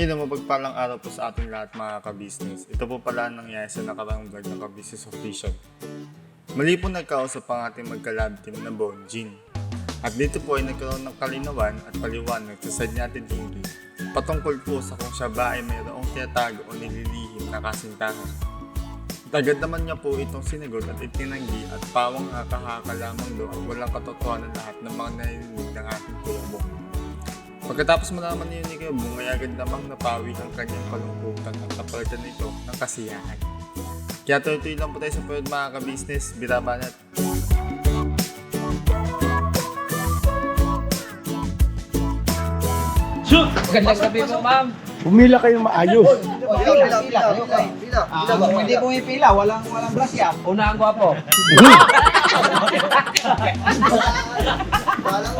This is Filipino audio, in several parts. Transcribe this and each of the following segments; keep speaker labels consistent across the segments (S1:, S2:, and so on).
S1: Mapagpalang araw po sa ating lahat mga ka-business. Ito po pala ang nangyayari sa nakaraang vlog ng ka-business official. Mali po nagkausap ang ating magka-lab team na Bonjin. At dito po ay nagkaroon ng kalinawan at paliwanag sa side natin Dingy patungkol po sa kung siya ba ay mayroong tinatago o nililihim na kasintahan. Agad naman niya po itong sinagot at itinanggi at pawang haka-haka lamang doon at walang katotohanan lahat ng mga narinig ng ating kulabong. Pagkatapos malaman niyo ni Kuya Bong ay agad namang napawi ang kanyang kalungkutan at napalitan nito ng kasiyahan. Kaya tuloy-tuloy lang po tayo sa pwede mga ka-business, birabanat.
S2: Shoot! Magandang gabi po, ma'am.
S3: Pumila kayong maayos.
S2: Kung hindi pumipila, walang brasya. Unahan ko po.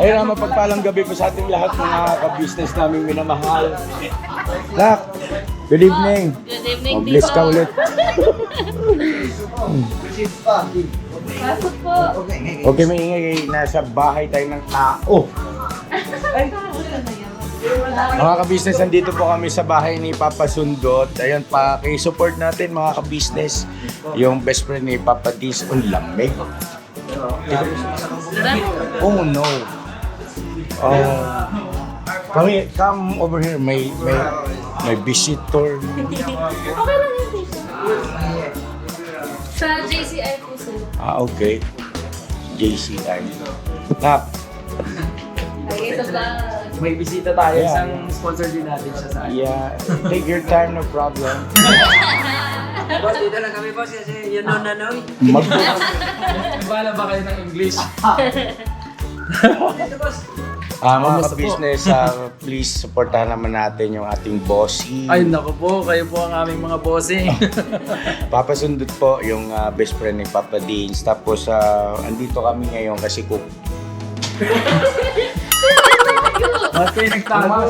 S3: Ayun ang mapagpalang gabi po sa ating lahat mga ka-business namin minamahal. Lak, good evening.
S4: Good evening,
S3: Oh, bless ka ulit.
S4: Pasok po.
S3: Okay, maingay. Nasa bahay tayo ng tao. Mga ka-business, nandito po kami sa bahay ni Papa Sundot. Ayun, paki-support natin mga ka-business. Yung best friend ni Papa Diz, ang lamig. Oh no. Come over here. May visitor.
S4: Okay lang yun, Tito. Sa JCI po sila.
S3: Okay. JCI. Tap.
S4: Ay, ito ba?
S2: May bisita tayo.
S3: Yeah.
S2: Isang sponsor din natin siya sa akin.
S3: Yeah. Take your time, no problem.
S2: Boss, dito lang kami, boss. Kasi yun nun. Bala ba kayo ng English? Dito, boss.
S3: Mga ka-business, please supportahan naman natin yung ating bossy.
S2: Ay, naku po. Kayo po ang aming mga bossing.
S3: Papa Sundot po, yung best friend ni Papa Deans. Tapos, andito kami ngayon kasi
S2: Boss, kayo nagtago.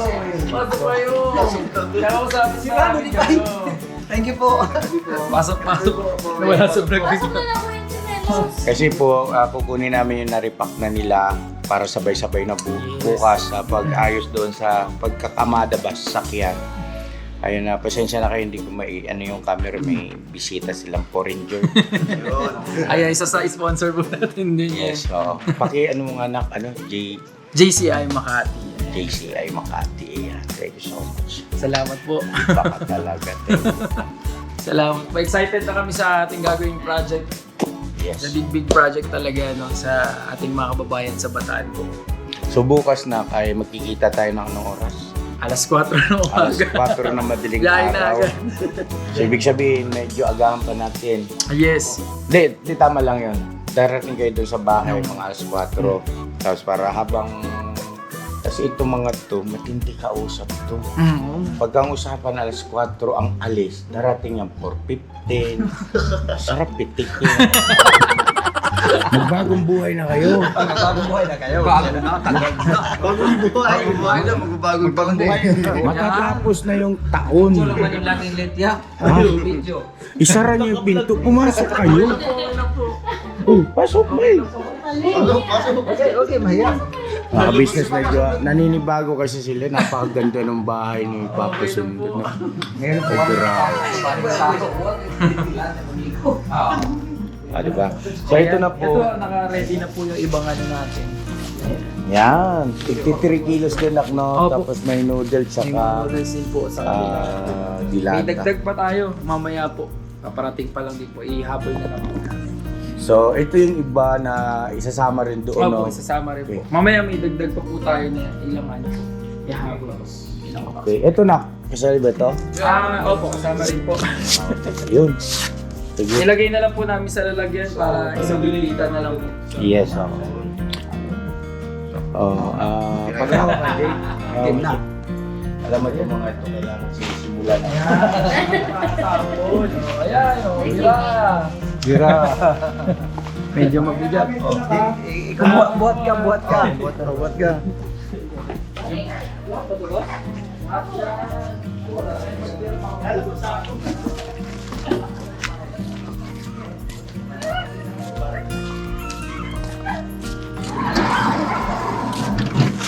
S2: Pasok kayo. Kaya ako sabi si Rami.
S5: Thank you po.
S2: Pasok. Wala sa vlog
S4: Pasok
S2: dito.
S4: na lang po yung chinelos.
S3: Kasi po, kukunin namin yung na-repack na nila para sabay-sabay na bukas sa pag-ayos doon sa pagkakamada ba sa sakyan. Ayun na, pasensya na kayo, hindi ko yung camera, may bisita silang foreigner.
S2: Ay, isa sa sponsor po natin din yan.
S3: Yes, so, mo nga anak,
S2: JCI Makati.
S3: JCI Makati. Ayan, thank you so much.
S2: Salamat po.
S3: Baka talaga. Thank you.
S2: Salamat po. Excited na kami sa ating gagawing project.
S3: Yes.
S2: Sa big project talaga sa ating mga kababayan sa Bataan po.
S3: So bukas na ay magkikita tayo ng anong oras?
S2: Alas 4 na
S3: Alas
S2: umaga.
S3: 4 na madaling
S2: Biyahe na
S3: araw.
S2: agad.
S3: So ibig sabihin, medyo agahan pa natin.
S2: Yes.
S3: Di tama lang yun. Darating kayo doon sa bahay mga alas 4. Tapos para habang... Kasi itong mga to, matindi kausap to. Pag ang usapan alas 4 ang alis, darating yung 4:15. Sarap pitikin. Magbagong buhay na kayo.
S5: Magbagong buhay na kayo. Bagong buhay na, magbabagong buhay.
S3: Matatapos na yung taon.
S2: yung laging letya. Video.
S3: Isara niyo yung pinto, pumasok kayo. Pasok ba eh.
S5: Okay, mahiya.
S3: Mga business medyo naninibago kasi sila. Napakaganda ng bahay ni Papa Sundot. Ngayon po kami. Diba? So ito na po.
S2: Ito, naka-ready na po yung ibang natin.
S3: Yan. 53 kilos din no?
S2: Opo.
S3: Tapos may noodles
S2: May
S3: saka
S2: models din po sa kanila. May
S3: dilata.
S2: dagdag pa tayo. Mamaya po. Paparating pa lang din po. Ihabol na lang po natin.
S3: So ito yung iba na isasama rin doon.
S2: Opo,
S3: No?
S2: isasama rin po.
S3: Okay.
S2: Mamaya may dagdag pa po tayo na ilang po. Ihabol po. Ilang box.
S3: Okay. Ito na. Kasali ba ito?
S2: Opo, kasama rin po.
S3: Yun. Sige.
S2: Ilagay na lang po namin sa lalagyan para isang bilita na lang po.
S3: Yes. Pagkawa ka, Jay.
S5: Game na.
S3: Alam mo yung mga ito kailangan sinisimula na.
S2: Tapon. Ayan, gira.
S3: Gira.
S2: Medyo mabigat.
S5: Ikaw, buhat ka. Buhat ka.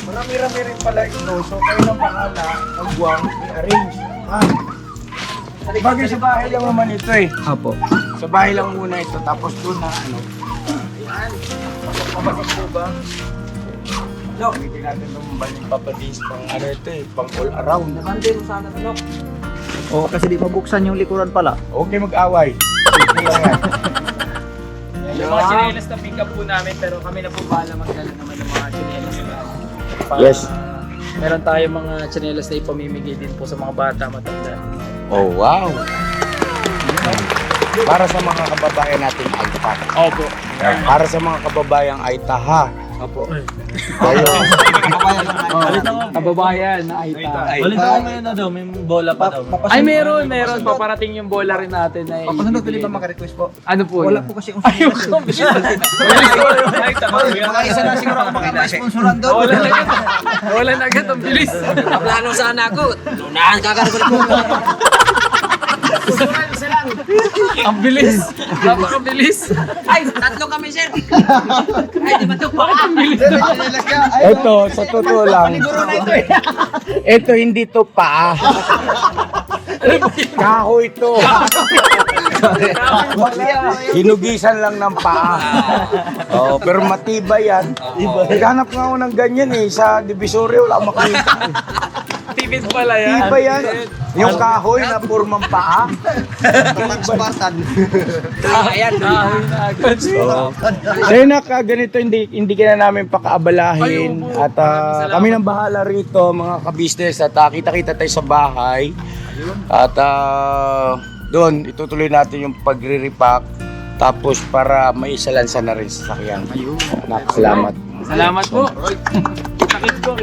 S5: Marami
S3: marami rin pala ito. So kayo nang bahala, magbuwang, i-arrange. Ha? Bagay sa bahay lang naman ito eh.
S2: Apo.
S3: Sa bahay lang muna ito, tapos doon na ano. Ayan. Papasok po ba? No, hindi natin lumabaling papadis pang ano ito eh, pang all around.
S2: Nabandi mo sana ito, Lok. Oo, kasi di mabuksan yung likuran pala.
S3: Okay mag-away. Sige lang yan.
S2: Yung mga chinelas na pick up po namin, pero kami na po bahala magdala naman ng mga chinelas na.
S3: Yes.
S2: Meron tayo mga chinelas na ipamimigay din po sa mga bata matanda.
S3: Oh, wow. Para sa mga kababayan natin ay taha.
S2: Opo.
S3: Para sa mga kababayang ay taha.
S2: Opo.
S3: Tayo.
S2: Kababayan na Aita.
S5: Balita ko ngayon na daw, may bola pa daw.
S2: Ay, meron. Paparating yung bola rin natin. Ay,
S5: Papasunod, pwede ba maka-request po?
S2: Ano po?
S5: Wala
S2: yun?
S5: po kasi yung
S2: Ayun ko.
S5: Mga isa na siguro ako makaka-sponsoran doon.
S2: Wala na agad. Wala na agad. Ang bilis.
S6: Plano sana ako. Tunahan kakaragod ko. Isa lang.
S2: Ang bilis. Napakabilis.
S6: Ay, tatlo kami, sir. Ay, di ba ito pa?
S2: Ang bilis.
S3: Ito, sa totoo lang. Ito hindi to paa. Kahoy to. Hinugisan lang ng paa. Oh, pero matibay yan. Naghanap nga ako ng ganyan eh. Sa Divisoria wala akong makita.
S2: Tipid pala yan.
S3: Tibay yan. Yung kahoy na purmang paa.
S5: Pagsubatan.
S6: Ayan.
S3: Sa'yo na ganito, hindi ka na namin pakaabalahin. At kami nang bahala rito, mga kabisnes. At kita-kita tayo sa bahay. At doon, itutuloy natin yung pagre-repack. Tapos para maisalansa na rin sa sakyan. Salamat.
S2: Salamat po. Sakit ko.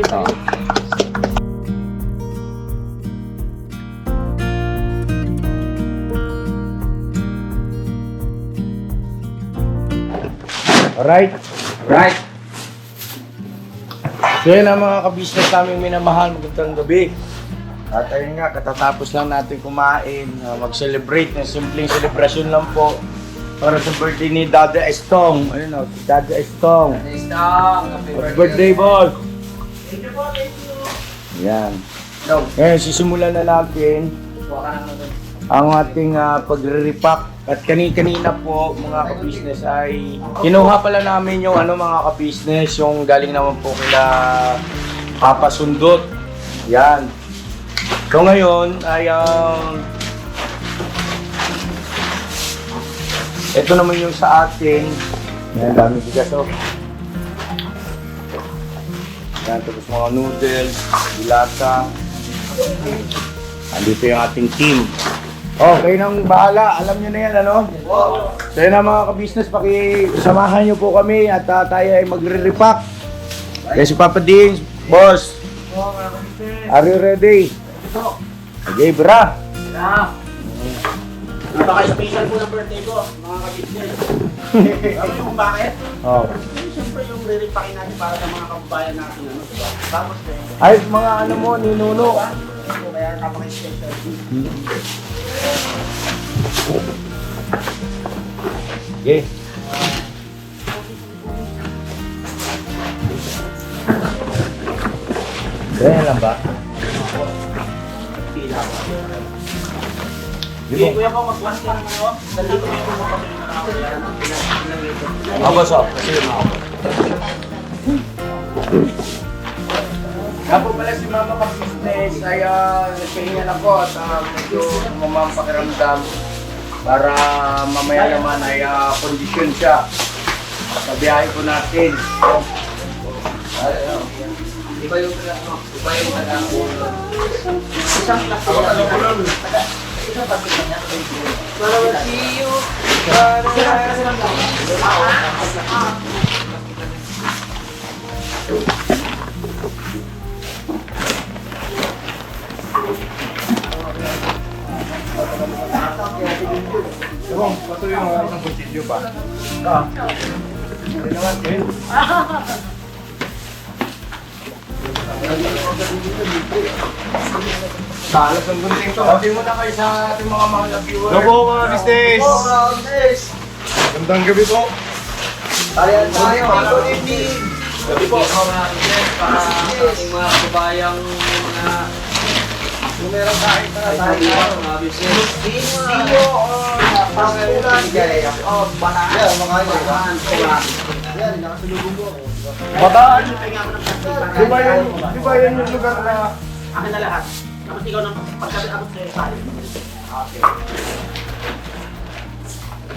S3: Alright? Right. So yun ang mga kabisnes namin minamahal, magandang gabi. At ayun nga, katatapos lang natin kumain, mag-celebrate ng simpleng selebrasyon lang po para sa birthday ni Dada Estong. Ayun o, si Dada Estong. Happy birthday, boss! Thank you po, thank you! Yan. Ngayon, sisimulan na natin ang ating pagre-repack. At kanina po mga ka-business ay kinuha pala namin yung mga ka-business, yung galing naman po kila Papa Sundot. Yan. So ngayon ay ito naman yung sa atin. Yan, dami bigas oh. Yan, tapos mga noodles, dilata. Andito yung ating team. Oh, kayo nang bahala. Alam nyo na yan, ano? So yun na mga ka-business, pakisamahan nyo po kami at tayo ay magre-repack. Kaya si Papa Dins, boss. Are you ready? Okay, bra.
S6: Napaka-special po ng birthday ko, mga ka-business. Alam niyo kung bakit?
S3: Oh.
S6: Siyempre yung re-repakin natin para sa mga kababayan natin. Diba? Tapos
S3: Ay, mga ano mo, ninuno.
S6: kaya napaka-special.
S3: Okay. Ganyan lang ba?
S6: Sige, kuya po, mag-plus ka naman ako. Nandito ko yung mga
S3: Boss, oh. Sige mo. Nga po pala si Mama ka-business ay nagpahinga na po at medyo mamang pakiramdam para mamaya naman ay kondisyon siya sa biyahe po natin.
S6: Iba yung taga-ulo. Isang class ko. Isang pati niya.
S3: Patuloy mo ako ng kutsilyo ba? Hindi naman, eh. Salas ang gunting to. Sabi mo na kayo sa ating mga viewers.
S1: Hello po mga business! Gandang gabi po.
S5: Tayo, good evening.
S6: Gabi po.
S2: Para sa ating mga kabayang mga
S5: Kung meron kahit na
S2: mga business.
S5: Sino pangkulan Yan, mga yan. Yan, nakasulubong mo.
S6: Bataan. Di ba yan yung lugar na...
S7: Akin na lahat. Tapos ikaw nang pagkabit-abot sa'yo tayo.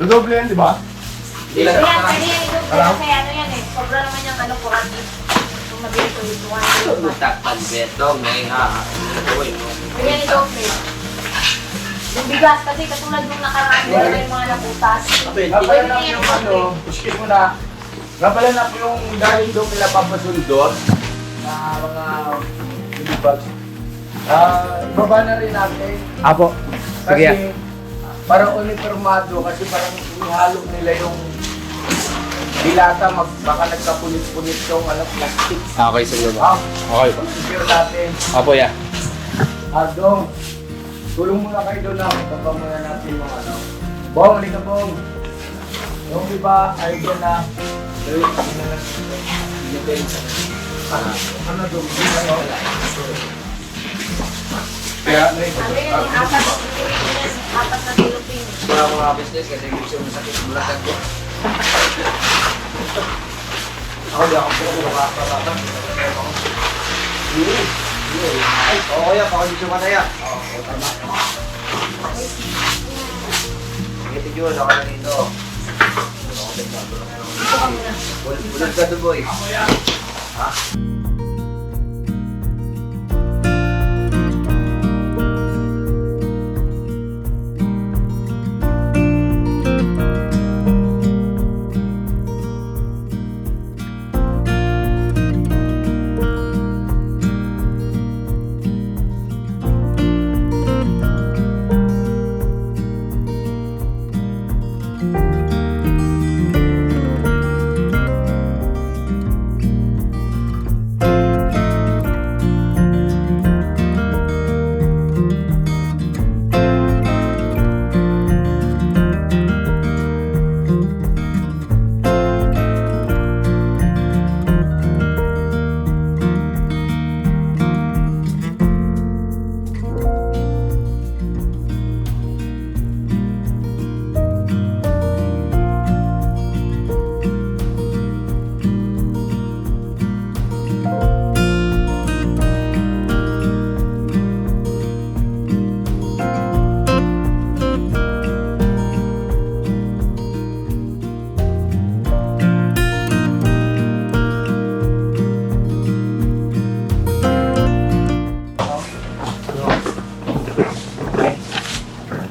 S6: Dodoble yan, di ba?
S4: Ayan, pwede yan. Kasi ano yan eh. Sobra naman yung ano, kurati. Kung mabili ko yung tuwan.
S2: Takpan beto, ngayon ha.
S4: Pwede yan ito, Fred. Yung bigas kasi katulad nung nakaraan, wala yung mga naputas.
S3: Napala na po yung ano, puskis mo na. Napala na po yung galing doon nila papasundot na mga bags. Baba na rin natin.
S2: Apo.
S3: Kasi parang uniformado kasi parang inihalo nila yung dilata, baka nagkapunit-punit yung plastic.
S2: Okay, sige
S3: Ha?
S2: Okay po.
S3: Secure natin.
S2: Apo, ya.
S3: Dong, tulong muna kayo doon na. Baba muna natin yung ano. Bong, halika Bong. Yung iba, ay dyan na. Ano doon? Kaya,
S4: Ano yan, yung apat na Pilipino.
S2: Para mga business kasi gusto mo sakit bulatan ko.
S3: ako di ako makakapata.
S5: Ay, oo kuya, pakondisyon ka na yan.
S2: Sige, Tijul, ako na dito. Bulad ka to, boy. Ha?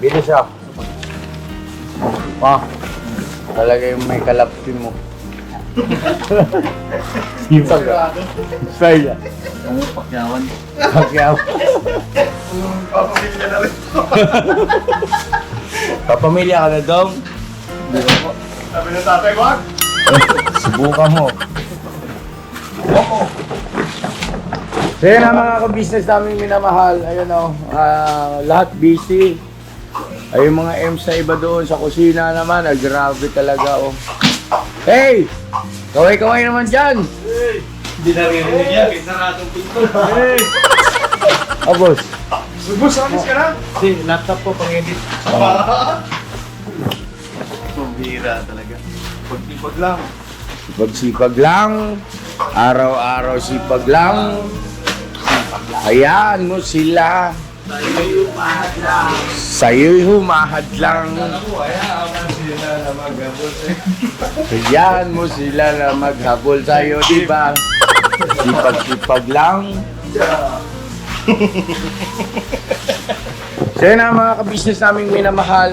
S3: Bilis ah. Talaga yung may kalapsi mo. Sipag ah. Saya.
S2: Pakyawan.
S3: Pagyaw.
S6: Papamilya na rin.
S3: Papamilya ka na Dong.
S6: Sabi ng tatay, wag.
S3: Subukan mo. So yun ang mga ka-business namin minamahal. Ayun o, lahat busy. Ay yung mga M's na iba doon sa kusina naman, grabe talaga o. Hey! Kaway-kaway naman dyan!
S6: Hindi naririnig yan. Saradong pinto.
S3: Hey! Boss.
S6: Bus, alis ka na.
S3: Si laptop ko pang-edit.
S6: Pambira talaga. Pagtipag lang.
S3: Sipag-sipag lang. Araw-araw sipag lang. Hayaan mo sila. Sa'yo'y humahad lang. Hayaan mo sila na maghabol sa'yo, diba? Sipag-sipag lang. So yun ang mga ka-business naming minamahal.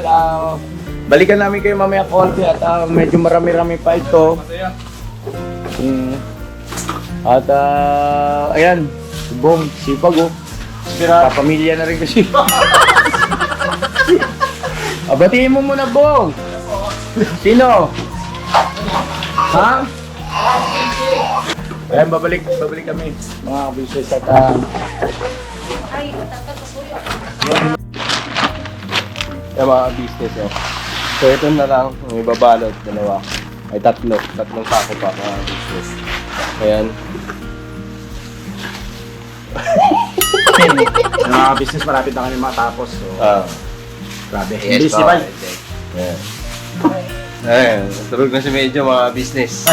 S3: Balikan namin kayo mamaya konti at medyo marami-rami pa ito. At ayan, Bong, sipag oh. Papamilya na rin kasi. Batiin mo muna, Bong. Sino? Ha? Ayan, babalik kami mga ka-business at
S4: Ay, tatapos po yun.
S5: Yung mga business oh. So ito na lang, may babalot, dalawa. Ay tatlong sako pa mga business.
S8: Ayan.
S6: Yung mga business, malapit na kami matapos. So, grabe.
S5: Yes,
S6: Busy ba?
S8: Ayan. Ayan. Tulog na si Medyo mga business.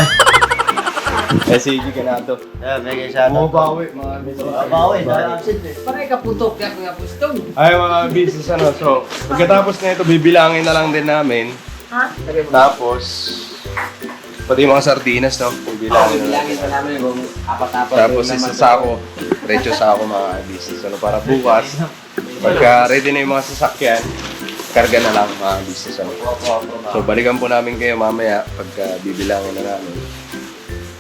S8: Eh, sige ka na ito.
S5: May kaya
S8: Bumabawi mga business.
S2: Paray ka putok, kaya nga pustong.
S8: Ay, mga business ano. So, pagkatapos na ito, bibilangin na lang din namin.
S4: Ha?
S8: Tapos, pati yung mga sardinas, no? Bibilangin na lang.
S2: Bilangin pa namin kung apat-apat.
S8: Tapos isa sako, diretso sako mga business. Ano, para bukas, pagka ready na yung mga sasakyan, karga na lang mga business. Ano. So balikan po namin kayo mamaya pagka bibilangin na namin.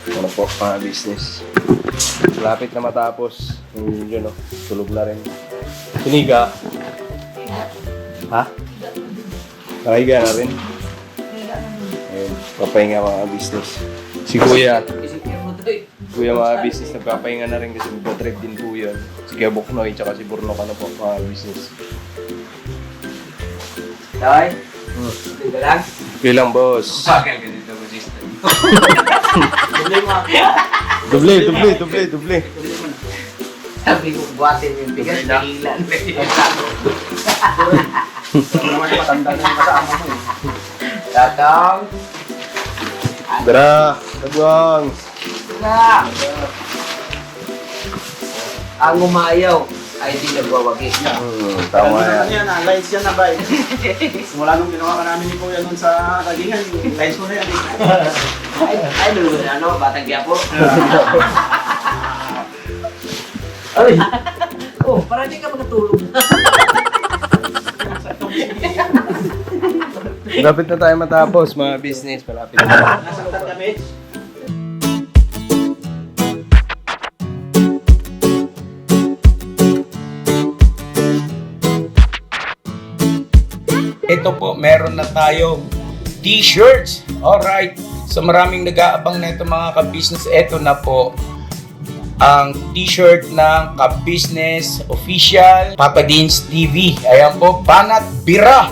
S8: Ano po mga business. Malapit na matapos. Yung yun, no? Tulog na rin. Siniga. Ha? Nakahiga na rin. Ayun, papahinga mga business. Si Kuya. Kuya mga business, nagpapahinga na rin kasi magpa-trip din po yun. Si Kuya Buknoy, tsaka si Burnok, ano po, mga business.
S2: Daway? Tinggal lang?
S8: Okay lang, boss.
S2: Bakal ka dito, assistant.
S8: Duble.
S2: Sabi ko, buhatin yung bigas, nahilan.
S6: Naman matanda na yung kasama mo eh.
S2: Tatang.
S8: Dara, Tagwang.
S2: Na! Ang umayaw ay di nagwawagi.
S8: Tama
S6: Ano
S8: yan.
S6: yan, lights yan na ba? Simula nung ginawa ka namin ni Kuya nun sa Tagingan, lights mo na yan.
S2: Ay, lulu na ano, batang Quiapo. Ay! Oh, parang di ka makatulog.
S8: Malapit na tayo matapos, mga business. Malapit na.
S6: Nasaktan kami.
S3: Ito po, meron na tayong t-shirts. Alright. So maraming nag-aabang na ito mga ka-business. Ito na po ang t-shirt ng ka-business official Papa Dean's TV. Ayan po, Banat Bira.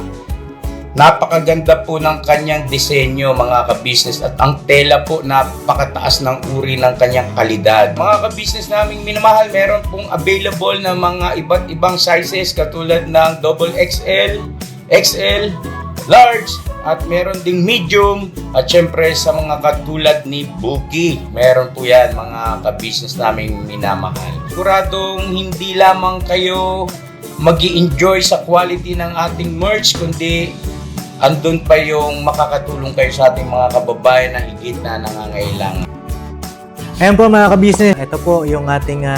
S3: Napakaganda po ng kanyang disenyo mga ka-business at ang tela po napakataas ng uri ng kanyang kalidad. Mga ka-business naming minamahal, meron pong available na mga iba't ibang sizes katulad ng XXL, XL, large, at meron ding medium at syempre sa mga katulad ni Buki. Meron po yan mga ka-business naming minamahal. Siguradong hindi lamang kayo magi-enjoy sa quality ng ating merch kundi andun pa yung makakatulong kayo sa ating mga kababayan na higit na nangangailangan.
S9: Ayan po mga ka-business, ito po yung ating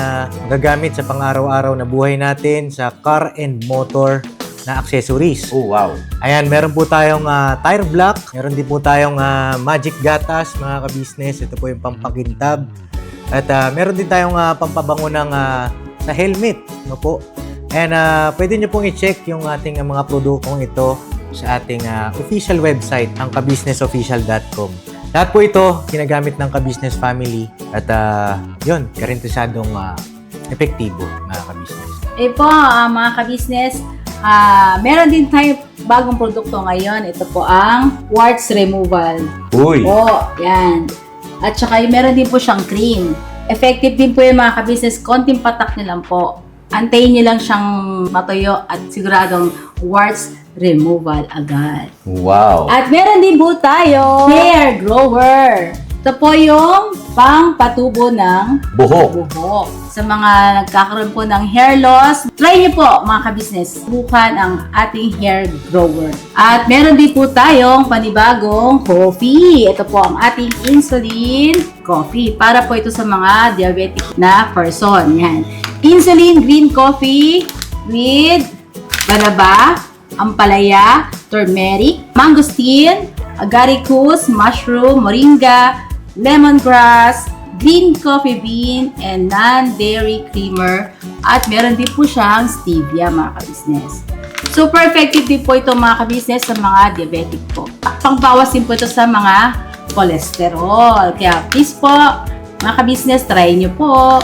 S9: gagamit sa pang-araw-araw na buhay natin sa car and motor na accessories.
S3: Oh wow!
S9: Ayan, meron po tayong tire block, meron din po tayong magic gatas mga ka-business, ito po yung pampakintab. At meron din tayong pampabango ng sa helmet, no po. And pwede nyo pong i-check yung ating mga produktong ito sa ating official website, ang kabusinessofficial.com. Lahat po ito ginagamit ng ka-business family at yun, karintisadong epektibo mga ka-business.
S4: Eh po, mga ka-business, meron din tayo bagong produkto ngayon. Ito po ang warts removal.
S3: Uy!
S4: Po, yan. At saka meron din po siyang cream. Effective din po yung mga ka-business. Konting patak nyo lang po. Antayin nyo lang siyang matuyo at siguradong warts removal agad.
S3: Wow!
S4: At meron din po tayo hair grower. Ito po yung pang-patubo ng
S3: Buhok!
S4: buhok. Sa mga nagkakaroon po ng hair loss, try niyo po mga ka-business. Subukan ang ating hair grower. At meron din po tayong panibagong coffee. Ito po ang ating insulin coffee. Para po ito sa mga diabetic na person. Yan. Insulin green coffee with banaba, ampalaya, turmeric, mangosteen, agaricus, mushroom, moringa, lemongrass, green coffee bean, and non-dairy creamer. At meron din po siyang stevia mga ka-business. Super effective din po ito mga ka-business sa mga diabetic po. Pangbawas din po ito sa mga cholesterol. Kaya please po mga ka-business, try nyo po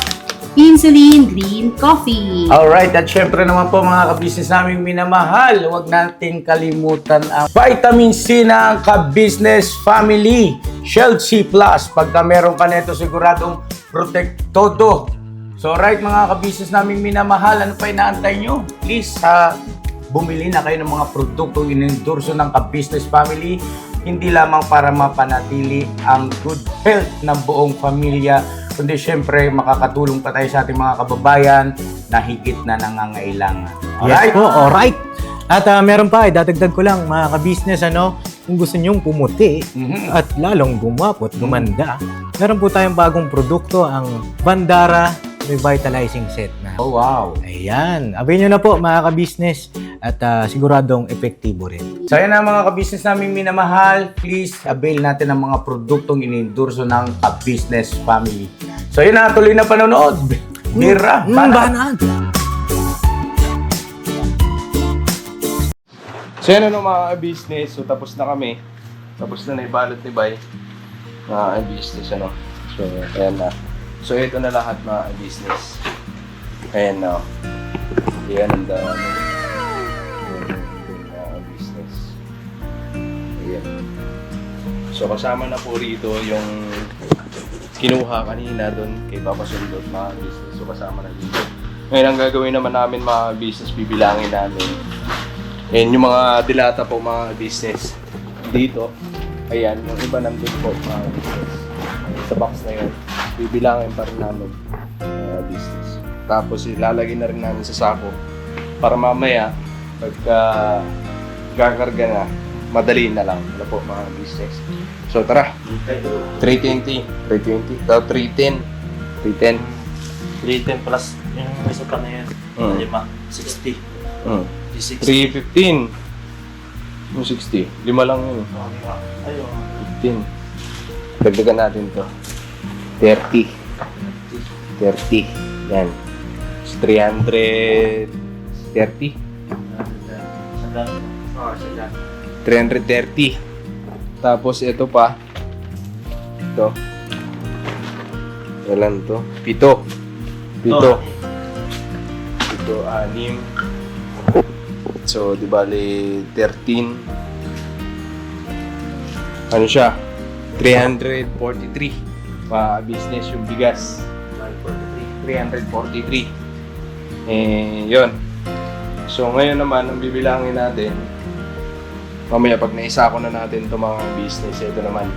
S4: insulin green coffee.
S3: Alright, at syempre naman po mga ka-business naming minamahal, huwag natin kalimutan ang vitamin C ng ka-business family. Shield C Plus. Pagka meron ka nito, siguradong protect todo. So right mga ka-business naming minamahal, ano pa inaantay nyo? Please, bumili na kayo ng mga produktong inendorso ng ka-business family, hindi lamang para mapanatili ang good health ng buong pamilya, kundi syempre makakatulong pa tayo sa ating mga kababayan na higit na nangangailangan.
S9: Yes po, alright. At meron pa, dadagdag ko lang mga ka-business, kung gusto nyong pumuti at lalong gumwapo at gumanda, meron po tayong bagong produkto, ang Bandara Revitalizing Set na.
S3: Oh, wow.
S9: Ayan, avail nyo na po mga ka-business at siguradong epektibo rin.
S3: So yan ang mga ka-business namin minamahal, please avail natin ang mga produktong inendorso ng ka-business family. So yun na, tuloy na panonood. Bira,
S9: Banat!
S8: So yan ano mga business, so tapos na kami. Tapos na ibalot ni Bay. Mga business So ayan na. So ito na lahat mga business. Ayan na. Ayan ang dami. Mga business. Ayan. So kasama na po rito yung kinuha kanina doon kay Papa Sundot mga business. So kasama na dito. Ngayon ang gagawin naman namin mga business, bibilangin namin. Ayan yung mga dilata po mga business dito. Ayan, yung iba nandun po mga business. Sa box na yun, bibilangin pa rin namin mga business. Tapos ilalagay na rin namin sa sako para mamaya pagka gakarga na, madali na lang. Ano po mga business. So tara, 320, 310,
S5: 310 plus yung isa pa na yan. 60.
S8: 315. Yung 60. 5 lang yun.
S5: Ayun.
S8: 15. Dagdagan natin to. 30. 30. Yan. 330. 330. Tapos ito pa. Ito. Ilan to? 7. 7. 6. So, di bali 13. Ano siya? 343. Business yung bigas. 343. Yun. So, ngayon naman, ang bibilangin natin, mamaya pag naisa ko na natin itong mga business, ito naman,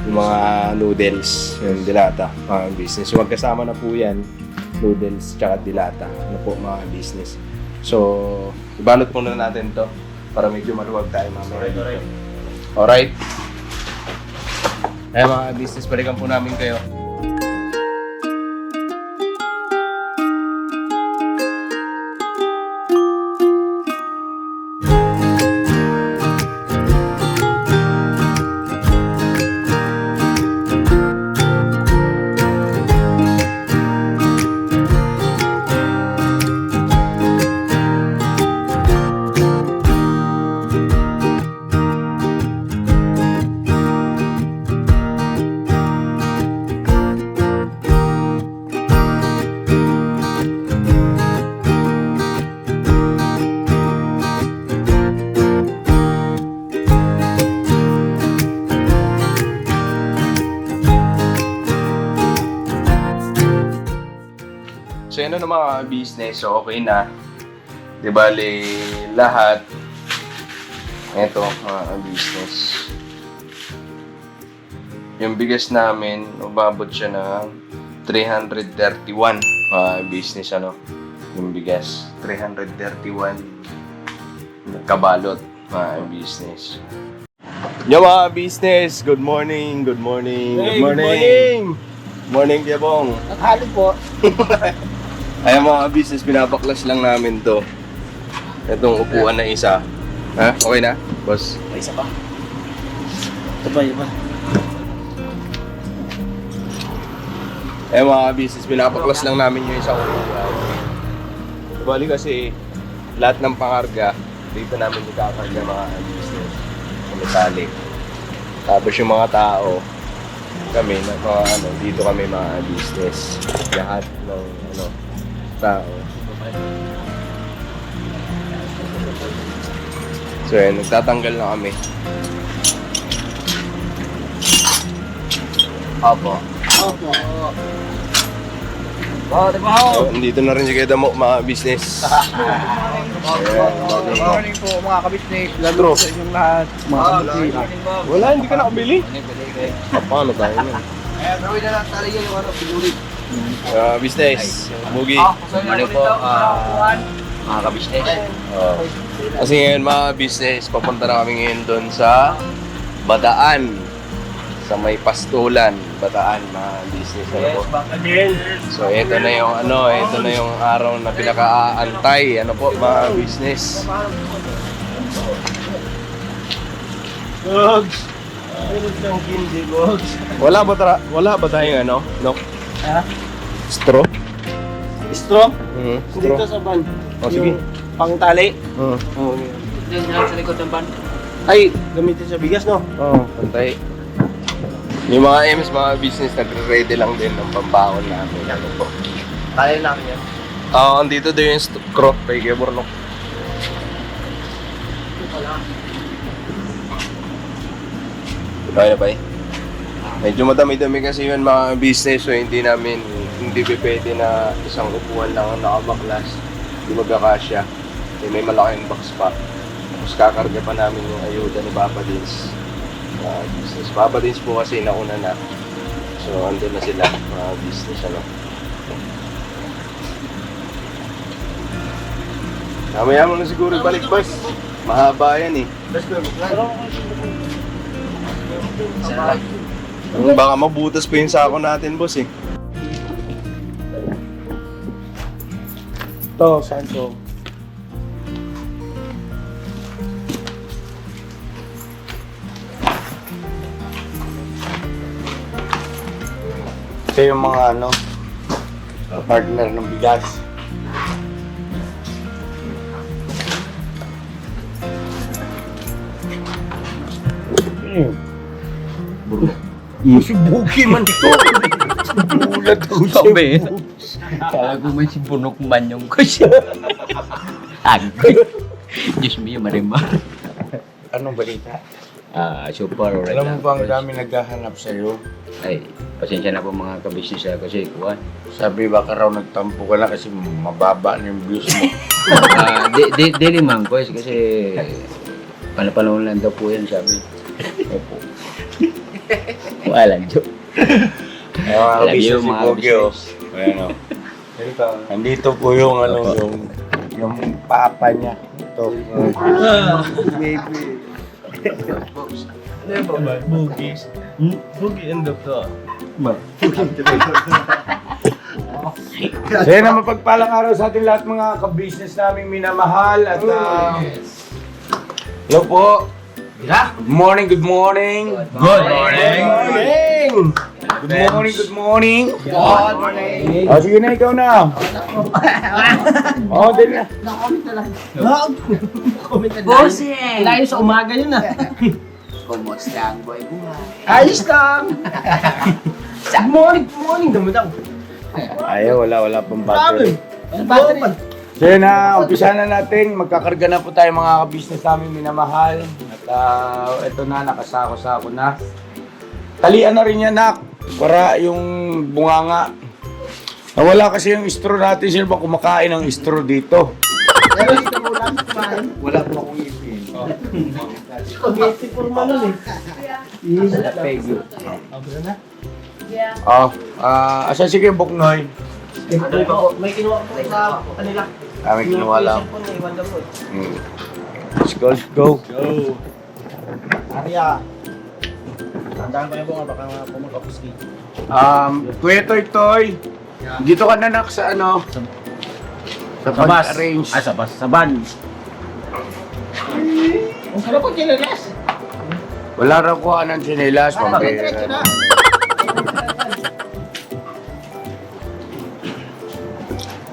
S8: yung mga noodles, yung dilata, mga business. So, magkasama na po yan, noodles, tsaka dilata. Ano po, mga business. So, ibalot muna natin to para medyo maluwag tayo mamaya dito. Alright. Kaya mga business, balikan po namin kayo. So yun na mga business, so okay na. Di bali lahat. Ito mga business. Yung bigas namin, umabot siya ng 331 business yung bigas. 331 kabalot business. Yo mga business, good morning, good morning,
S3: Hey,
S8: good morning. Good morning, Diabong.
S7: Naghalo po.
S8: Ayan mga business, pinapaklas lang namin to. Itong upuan na isa. Ha? Okay na, boss?
S5: May isa pa. Ito pa, iba.
S8: Ayan mga business, pinapaklas lang namin yung isang upuan. Bali kasi, lahat ng pangarga, dito namin ikakarga mga business. Metallic. Tapos yung mga tao, kami, dito kami mga business. Lahat ng tao. So yan, nagtatanggal na kami.
S5: Opo.
S8: So, dito na rin si Kuya Damo, mga business.
S6: Good morning po mga kabisnes. Lalo sa inyong lahat. Mga kabisnes.
S8: Wala, hindi ka nakabili. Paano tayo nun?
S5: Ayan, gawin na lang talaga yung ano, pinulit.
S8: Business, Bugi.
S5: Ano po, mga kabisnes.
S8: Kasi ngayon mga business, papunta na kami ngayon doon sa Bataan. Sa may Pastulan, Bataan, mga business. Ano po? So ito na yung ito na yung araw na pinaka-aantay. Ano po, mga business.
S6: Gogs. Ng hindi, Gogs.
S8: Wala ba tayong ano? No?
S6: Ha?
S8: Straw?
S6: Straw?
S8: Straw.
S6: Dito sa van.
S8: Oh, sige.
S6: Yung pangtali.
S8: Oo.
S6: Oo.
S5: Diyan lang sa likod ng van.
S6: Ay, gamitin sa bigas, no?
S8: Pantay. Yung mga MS, mga business, nagre-ready lang din ng pambaon namin. Ano po?
S5: Kaya namin yan.
S8: Andito din yung straw kay Kuya Bornok. Kaya na ba eh? Medyo madami-dami kasi yun mga business, so hindi pwede na isang upuan lang ang nakabaklas. Hindi magkakasya. Kasi may malaking box pa. Tapos kakarga pa namin yung ayuda ni Papa Dins. Business. Papa Dins po kasi nauna na. So andun na sila mga business ano. Mamaya mo na siguro balik boss. Mahaba yan eh. Baka mabutas pa yung sako natin boss eh.
S6: Ito, Sancho.
S3: Ito yung mga partner ng bigas.
S5: Bugi man ito.
S3: Ulat ko
S5: Sabi. Kala ko may sibunok man yung kasi. Agad. Diyos mo yung marimar.
S3: Anong balita?
S5: Super alright.
S3: Alam mo ba ang dami naghahanap sa'yo?
S5: Ay, pasensya na po mga kabisnes kasi kuwan.
S3: Sabi baka raw nagtampo ka na kasi mababa na yung views mo.
S5: Di limang boys kasi panahon lang daw po yan sabi. Opo. Walang joke.
S3: Ay, mga
S5: Love you,
S3: kabisnes si
S5: mga
S3: Pogi, oh.
S5: kabisnes.
S3: Ayan, oh. Nandito po yung yung papa niya. Ito.
S6: Baby. Bugis. Bugi and doktor.
S3: So yan ang mapagpalang araw sa ating lahat mga kabisnes naming minamahal at hello po. Good morning, good morning.
S6: Good morning.
S3: Good morning, good morning. Good morning. Oh, sige na, ikaw na. Oh, din na.
S4: Bossing!
S6: Layo sa umaga yun ah.
S5: Kumusta ang boy buhay?
S6: Ayos lang. Good morning. Dami daw.
S3: Ayaw, wala pang battery.
S6: Battery.
S3: So yun na, umpisa na natin. Magkakarga na po tayo mga kabisnes namin minamahal. At ito na, nakasako-sako na. Talian na rin yan, nak. Para yung bunganga. Nawala kasi yung straw natin. Sino ba kumakain ng straw dito?
S6: Wala po akong ipin. Spaghetti for manon eh. Isa pego. Abra na.
S3: Asan si Kim Buknoy?
S6: May kinuha ko sa kanila.
S3: May kinuha lang. Let's go.
S6: Arya. Tandaan ko yung bunga, baka pumagkapuski.
S3: Kuya Toy. Dito ka na nak sa ano? Sa pag-arrange.
S6: Sa van. Ang sarap ko kinalas.
S3: Wala raw kuha ng tsinelas.
S6: Diretso na.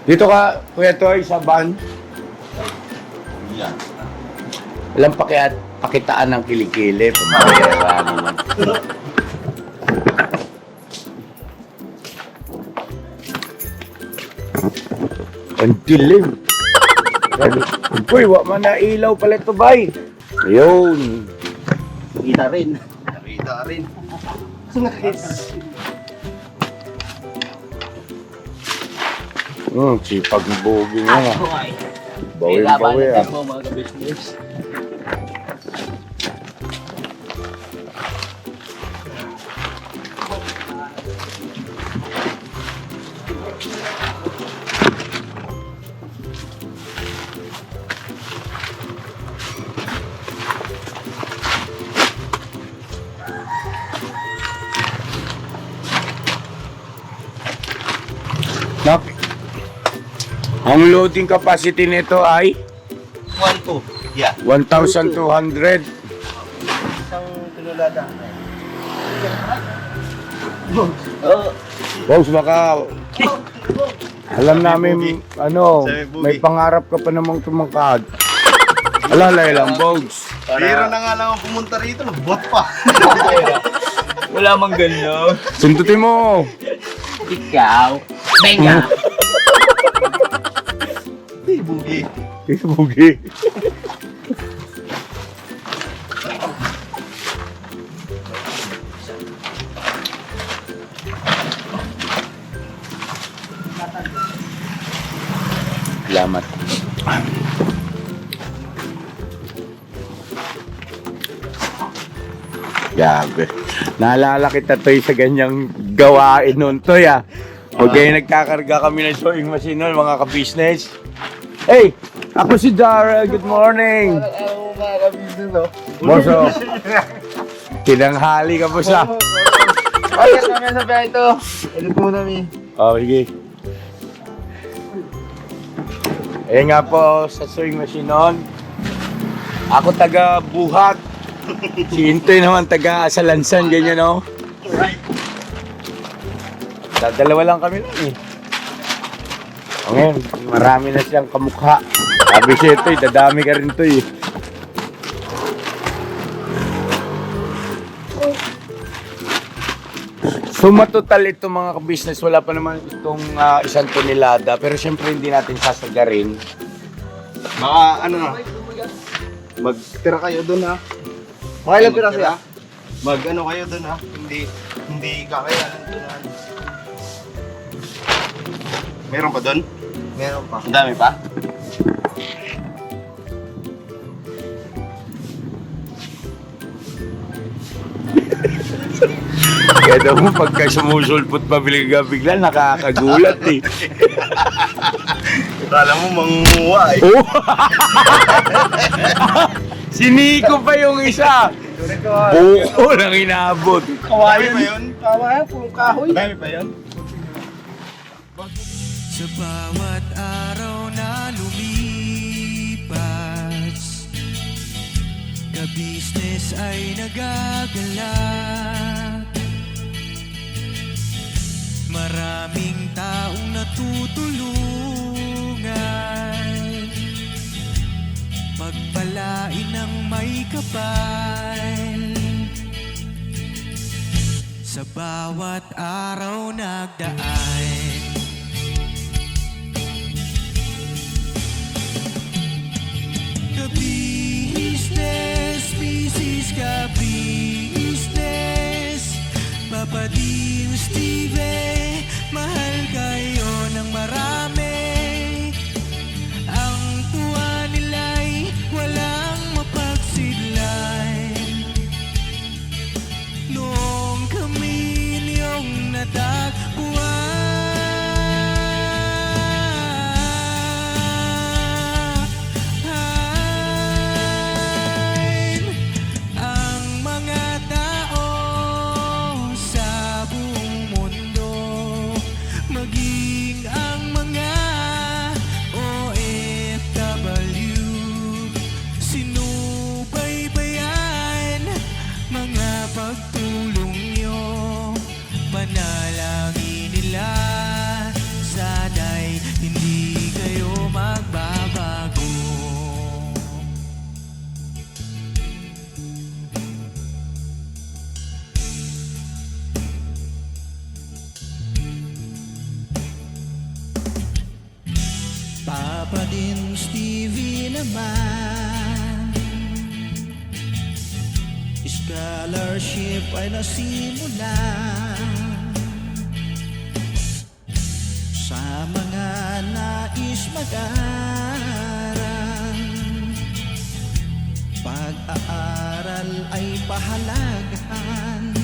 S3: Dito ka, Kuya Toy, sa van. Walang pakitaan ng kilikili. Pagkakira naman. Ang dilim. Uy, wak man na ilaw pala ito, bay. Ayun.
S6: Kita rin.
S8: nakakita rin.
S3: Sipag ng bugi mo nga.
S5: Kaya
S3: Bawi-bawi
S5: labanan
S3: ah.
S5: mo mga ka-business.
S3: Nak, ang loading capacity nito ay
S8: 1-2. Yeah.
S3: 1,200.
S8: Isang kilolada.
S3: Boss, baka alam namin, ano, may pangarap ka pa namang tumangkad. Alalay lang, Bogs.
S8: Biro na nga lang ako pumunta rito, nagbot pa.
S5: Wala mang ganyan.
S3: Sundutin mo.
S5: Ikaw. Benga.
S8: Bugi.
S3: Bugi. Salamat. Grabe. Naalala kita Toy sa ganyang gawain nun Toy ah. Pag nagkakarga kami ng sewing machine nun mga ka-business. Hey! Ako si Darrell. Good morning! Boso. Tinanghali ka po sa...
S8: Ayos kami sa biyahe ito. Edit muna mi.
S3: Oh, sige. Eh nga po sa sewing machine nun. Ako taga buhat. Si Intoy naman taga Asalansan, ganyan no?
S8: Right.
S3: Dalawa lang kami nun eh. O ngayon, marami na siyang kamukha. Sabi siya ito dadami ka rin ito eh. So matotal ito mga ka-business, wala pa naman itong isang tonelada. Pero syempre hindi natin sasagarin.
S8: Mga ano na. Magtira kayo doon ha. Mga ilang pira siya? Mag ano kayo doon ha. Hindi kakayanan doon ha. Meron pa doon? Meron pa. Ang dami pa?
S3: Kaya daw mo pagka sumusulpot pa bigla nakakagulat eh.
S8: Kala mo manguha eh.
S3: Oh! Si Nico pa yung isa. Oo, nang inaabot.
S8: Kawayan pa yun? Kawayan, puro kahoy. Dami pa yun?
S10: Sa bawat araw na lumipas, ka-business ay nagagalak. Maraming taong natutulungan, pagpalain ng may kapal. Sa bawat araw nagdaan, ka-business, business ka-business, Papa Dio, Steve, mahal kayo ng marami. Ang tuwa nila'y walang mapagsidlay. Noong kami niyong natagpuan, ang mga tao sa buong mundo, maging ang mga OFW, sinubaybayan mga pagtulong nyo, panalangin nila, sana'y hindi kayo magbabago. Papa din Stevie naman, scholar partnership ay nasimula sa mga nais mag-aral. Pag-aaral ay pahalagahan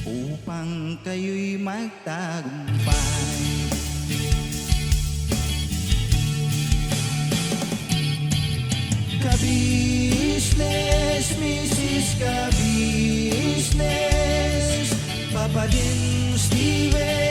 S10: upang kayo'y magtagumpay. Ka-business, Mrs. Ka-business, Papa din Steven.